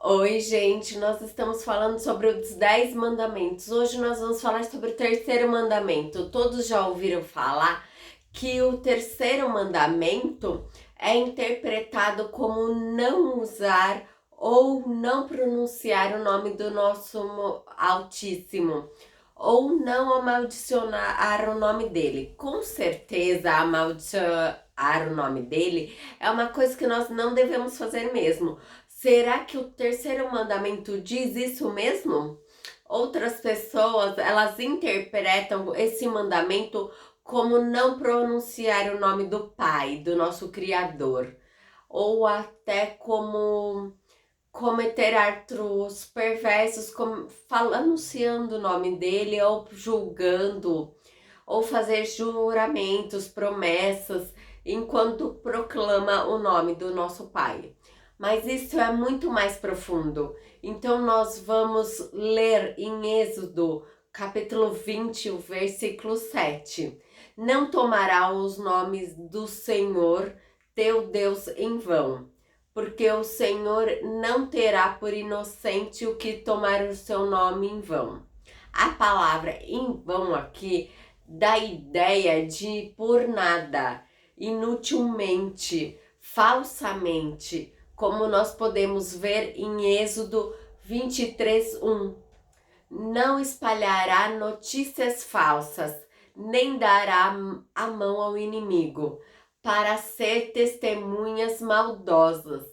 Oi, gente, nós estamos falando sobre os 10 mandamentos. Hoje nós vamos falar sobre o terceiro mandamento. Todos já ouviram falar que o terceiro mandamento é interpretado como não usar ou não pronunciar o nome do nosso Altíssimo, ou não amaldiçoar o nome dele. Com certeza, amaldiçoar o nome dele é uma coisa que nós não devemos fazer mesmo. Será que o terceiro mandamento diz isso mesmo? Outras pessoas, elas interpretam esse mandamento como não pronunciar o nome do Pai, do nosso Criador, ou até como cometer atos perversos, como anunciando o nome dele, ou julgando, ou fazer juramentos, promessas, enquanto proclama o nome do nosso Pai. Mas isso é muito mais profundo. Então nós vamos ler em Êxodo, capítulo 20, o versículo 7. Não tomará os nomes do Senhor, teu Deus, em vão, porque o Senhor não terá por inocente o que tomar o seu nome em vão. A palavra em vão aqui dá ideia de por nada, inutilmente, falsamente, como nós podemos ver em Êxodo 23:1. Não espalhará notícias falsas, nem dará a mão ao inimigo, para ser testemunhas maldosas.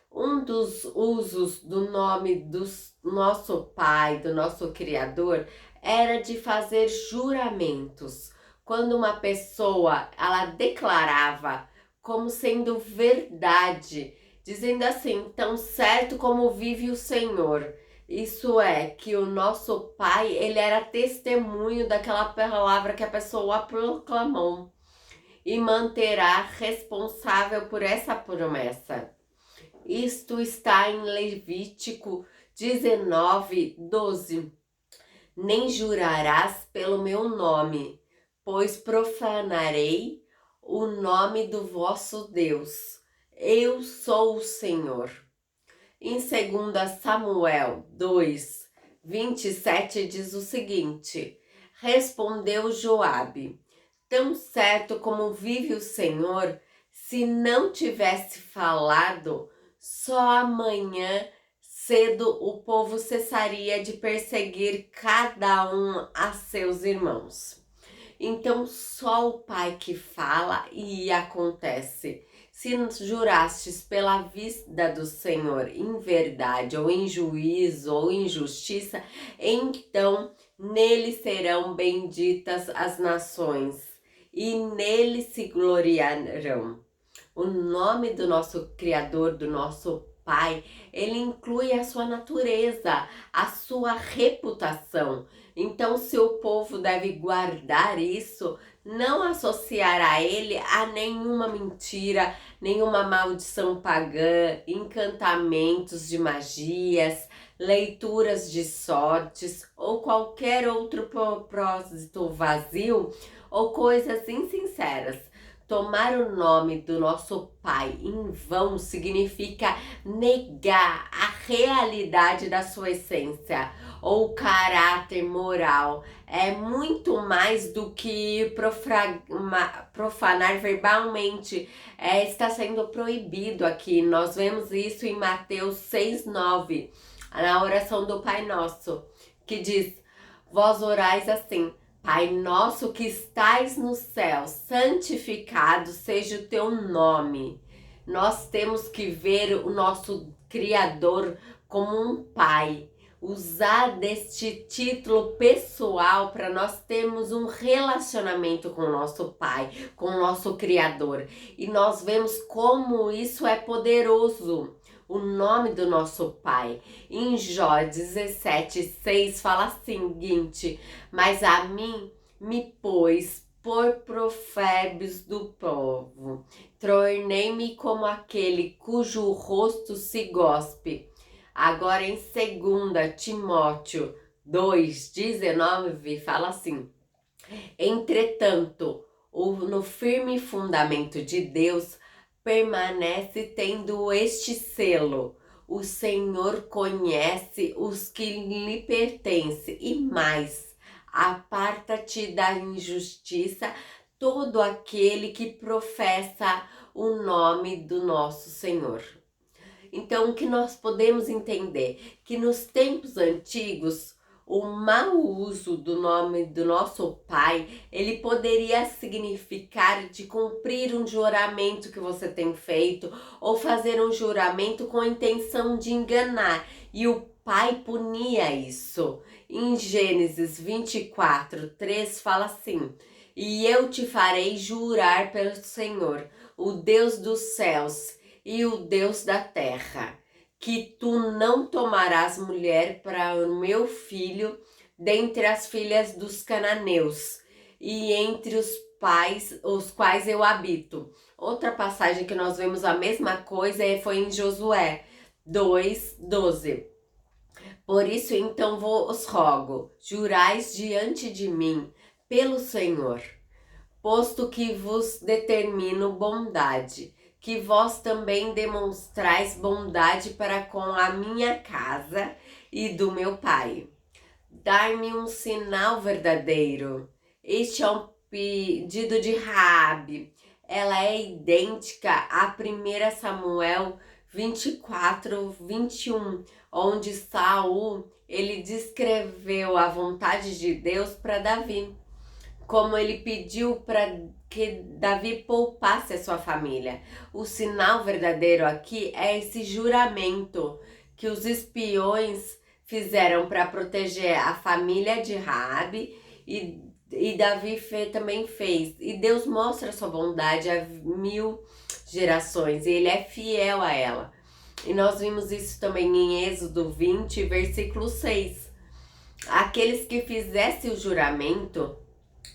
Um dos usos do nome do nosso Pai, do nosso Criador, era de fazer juramentos. Quando uma pessoa, ela declarava como sendo verdade, dizendo assim, tão certo como vive o Senhor. Isso é, que o nosso Pai, ele era testemunho daquela palavra que a pessoa proclamou e manterá responsável por essa promessa. Isto está em Levítico 19:12. Nem jurarás pelo meu nome, pois profanarei o nome do vosso Deus. Eu sou o Senhor. Em 2 Samuel 2:27 diz o seguinte: respondeu Joabe: tão certo como vive o Senhor, se não tivesse falado, só amanhã cedo o povo cessaria de perseguir cada um a seus irmãos. Então só o Pai que fala e acontece. Se jurastes pela vida do Senhor em verdade, ou em juízo, ou em justiça, então nele serão benditas as nações, e nele se gloriarão. O nome do nosso Criador, do nosso Pai, ele inclui a sua natureza, a sua reputação. Então, se o povo deve guardar isso, não associar a ele a nenhuma mentira, nenhuma maldição pagã, encantamentos de magias, leituras de sortes ou qualquer outro propósito vazio ou coisas insinceras. Tomar o nome do nosso Pai em vão significa negar a realidade da sua essência ou caráter moral. É muito mais do que profanar verbalmente. Está sendo proibido aqui. Nós vemos isso em Mateus 6:9, na oração do Pai Nosso, que diz: vós orais assim: Pai nosso que estais no céu, santificado seja o teu nome. Nós temos que ver o nosso Criador como um pai. Usar deste título pessoal para nós termos um relacionamento com o nosso Pai, com o nosso Criador. E nós vemos como isso é poderoso. O nome do nosso Pai. Em Jó 17:6 fala o seguinte: mas a mim me pôs por provérbios do povo, tornei-me como aquele cujo rosto se gospe. Agora em 2 Timóteo 2:19 fala assim: entretanto, no firme fundamento de Deus permanece tendo este selo: O Senhor conhece os que lhe pertencem e mais, aparta-te da injustiça todo aquele que professa o nome do nosso Senhor. Então, o que nós podemos entender? Que nos tempos antigos, o mau uso do nome do nosso Pai, ele poderia significar de cumprir um juramento que você tem feito ou fazer um juramento com a intenção de enganar. E o Pai punia isso. Em Gênesis 24:3 fala assim: e eu te farei jurar pelo Senhor, o Deus dos céus e o Deus da terra, que tu não tomarás mulher para o meu filho dentre as filhas dos cananeus e entre os quais eu habito. Outra passagem que nós vemos a mesma coisa foi em Josué 2:12. Por isso então vos rogo, jurais diante de mim pelo Senhor, posto que vos determino bondade, que vós também demonstrais bondade para com a minha casa e do meu pai. Dar-me um sinal verdadeiro. Este é um pedido de Raabe. Ela é idêntica a 1 Samuel 24:21, onde Saul ele descreveu a vontade de Deus para Davi, como ele pediu para que Davi poupasse a sua família. O sinal verdadeiro aqui é esse juramento que os espiões fizeram para proteger a família de Raabe e Davi também fez. E Deus mostra a sua bondade a 1000 gerações e ele é fiel a ela. E nós vimos isso também em Êxodo 20, versículo 6. Aqueles que fizessem o juramento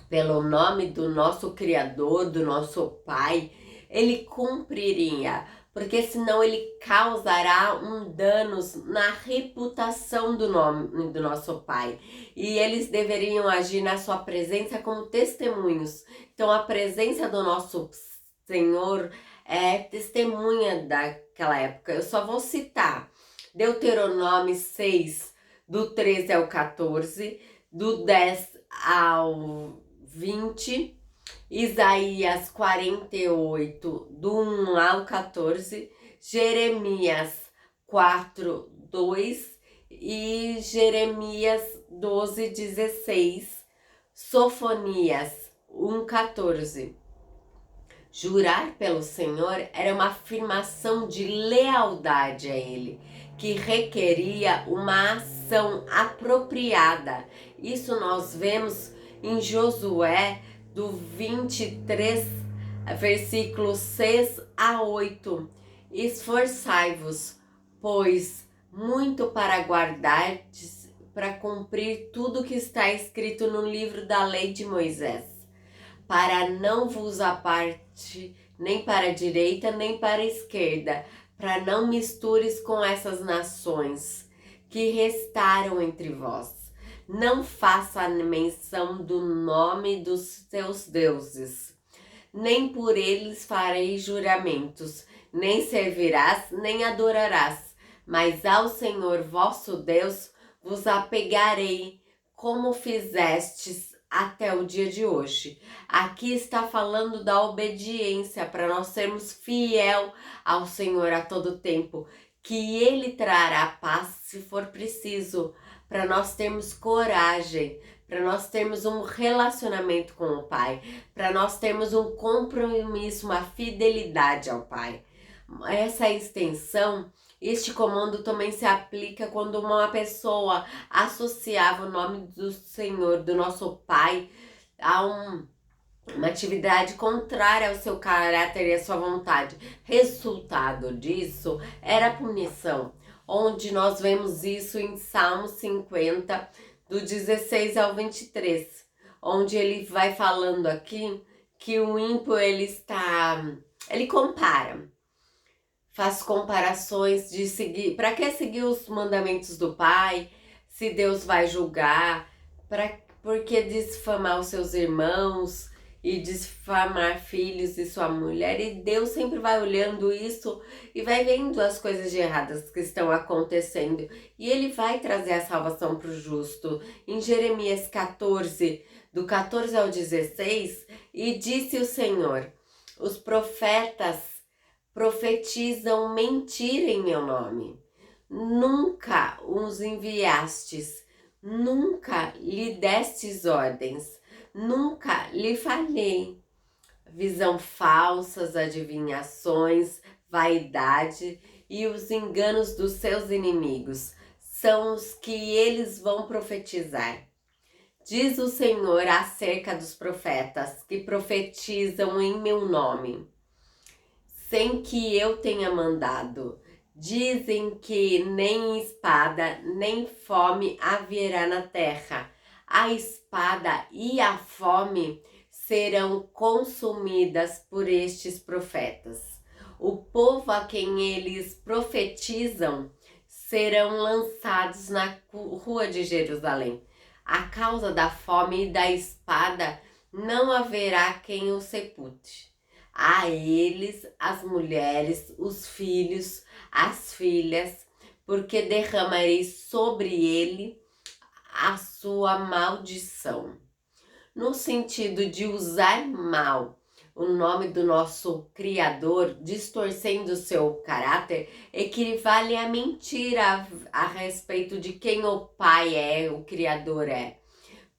pelo nome do nosso Criador, do nosso Pai, ele cumpriria, porque senão ele causará um danos na reputação do nome do nosso Pai. E eles deveriam agir na sua presença como testemunhos. Então a presença do nosso Senhor é testemunha daquela época. Eu só vou citar Deuteronômio 6, do 13 ao 14, do 10 ao 20, Isaías 48, do 1 ao 14, Jeremias 4:2 e Jeremias 12:16, Sofonias 1:14. Jurar pelo Senhor era uma afirmação de lealdade a Ele, que requeria uma ação apropriada. Isso nós vemos em Josué do 23, versículos 6 a 8. Esforçai-vos, pois, muito para guardardes, para cumprir tudo que está escrito no livro da lei de Moisés, para não vos aparte nem para a direita nem para a esquerda, para não mistures com essas nações que restaram entre vós. Não faça menção do nome dos seus deuses, nem por eles farei juramentos, nem servirás, nem adorarás, mas ao Senhor vosso Deus vos apegarei, como fizestes até o dia de hoje. Aqui está falando da obediência, para nós sermos fiel ao Senhor a todo tempo, que Ele trará paz se for preciso, para nós termos coragem, para nós termos um relacionamento com o Pai, para nós termos um compromisso, uma fidelidade ao Pai. Essa extensão, este comando também se aplica quando uma pessoa associava o nome do Senhor, do nosso Pai, a uma atividade contrária ao seu caráter e à sua vontade. Resultado disso era a punição, onde nós vemos isso em Salmo 50, do 16 ao 23, onde ele vai falando aqui que o ímpio ele compara, faz comparações de seguir, para que seguir os mandamentos do Pai, se Deus vai julgar, por que difamar os seus irmãos, e difamar filhos e sua mulher, e Deus sempre vai olhando isso e vai vendo as coisas de erradas que estão acontecendo, e Ele vai trazer a salvação para o justo. Em Jeremias 14, do 14 ao 16, e disse o Senhor: os profetas profetizam mentira em meu nome. Nunca os enviastes, nunca lhe destes ordens, nunca lhe falei. Visão falsas, adivinhações, vaidade e os enganos dos seus inimigos são os que eles vão profetizar. Diz o Senhor acerca dos profetas que profetizam em meu nome, sem que eu tenha mandado. Dizem que nem espada, nem fome haverá na terra. A espada e a fome serão consumidas por estes profetas. O povo a quem eles profetizam serão lançados na rua de Jerusalém. A causa da fome e da espada não haverá quem o sepulte. A eles, as mulheres, os filhos, as filhas, porque derramarei sobre ele a sua maldição. No sentido de usar mal o nome do nosso Criador, distorcendo seu caráter, equivale a mentira a respeito de quem o Pai é, o Criador é.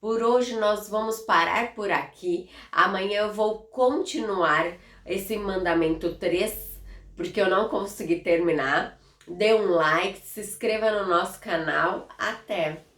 Por hoje nós vamos parar por aqui. Amanhã eu vou continuar esse mandamento 3, porque eu não consegui terminar. Dê um like, se inscreva no nosso canal. Até!